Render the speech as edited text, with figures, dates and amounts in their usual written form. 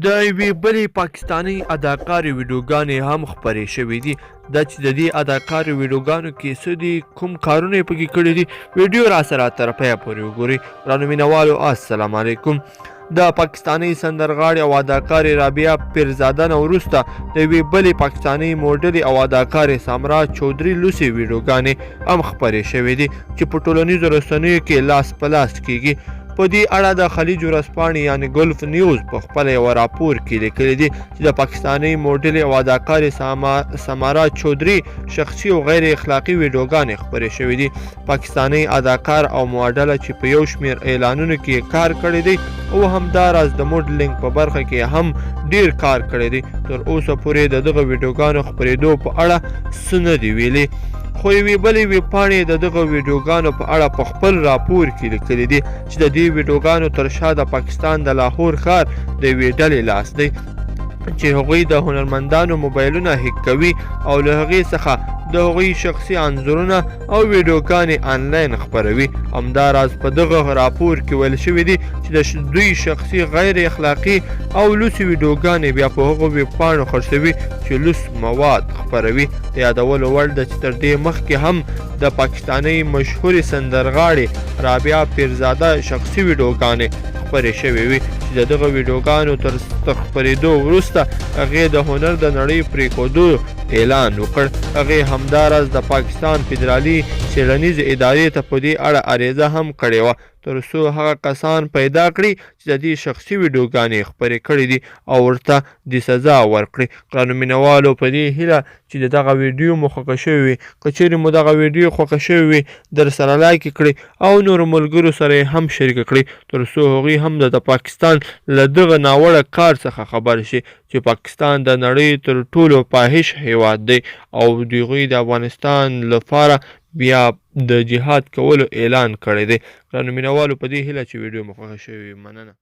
د یوې بلې پاکستاني اداکارې ویډیوګانې هم خپرې شوې دي. دا چې د دې اداکارې ویډیوګانو کې څه دي، کوم کارونه یې پکې کړي دي، ویډیو را سره تر پایه پورې وګورئ. ګرانو مینهوالو السلام علیکم. د پاکستاني سندرغاړې او اداکارې رابعه پیرزاده نه وروسته د یوې بلې پاکستاني موډلې او اداکارې سامرا چودري لوسې ویډیوګانې هم خپرې شوې دي چې په ټولنیزو رسنیو کې لاس په لاس کیږي. په دې اړه د خلیج ورځپاڼې یعنې ګلف نیوز په خپله یوه راپور کې لیکلي دي چې د پاکستاني موډلې او اداکارې سامرا چودري شخصي او غیر اخلاقي ویډیوګانې خپرې شوې دي. پاکستاني اداکار او موډله چې په یو شمېر اعلانونو کې کار کړی دی او همداراز د موډلینګ په برخه کې هم ډیر کار کړی دی، تر اوسه پورې د دغه ویډیوګانو خپرېدو په اړه څه نه دي ویلي. خو یوې بلې ویبپاڼې د دغه ویډیوګانو په اړه په خپل راپور کې لیکلي دي چې د دې ویډیوګانو تر شا د پاکستان د لاهور ښار د یوې ډلې لاس دی چې هغوی د هنرمندانو موبایلونه هیک کوي او له هغې څخه د هغوی شخصي انځورونه او ویډیوګانې آنلاین خپروي. همداراز په دغه راپور کې ویل شوي دي چې د دوی شخصي غیر اخلاقي او لوسې ویډیوګانې بیا په هغو ویبپاڼو خرڅوي چې لوس مواد خپروي. د یادولو وړ ده چې تر دې مخکې هم د پاکستاني مشهورې سندرغاړې رابعه پیرزاده شخصي ویډیوګانې خپرې شوې وي چې د دغه ویډیوګانو تر خپرېدو وروسته هغې د هنر د نړۍ پرېښودو اعلان وکړ. هغې همداراز د پاکستان فدرالي څېړنیزې ادارې ته په دې اړه عریضه هم کړې وه تر څو هغه کسان پیدا کړي چې د دې شخصي ویډیوګانې خپرې کړي دي او ورته د سزا ورکړي. ګرانو مینهوالو په دې هیله چې د دغه ویډیو مو خوښه شوې وي، که چیرې مو دغه ویډیو خوښه شوې وي در سره لایک کړئ او نورو ملګرو سره یې هم شریکه کړئ تر څو هغوی هم د پاکستان له دغه ناوړه کار څخه خبر شي چې پاکستان د نړۍ تر ټولو فاحش هیواد دی او دوی د افغانستان لپاره بیا د جهاد کولو اعلان کړی دی. ګرانو مینهوالو په دې هیله چې ویډیو مو خوښه شوې وي، مننه.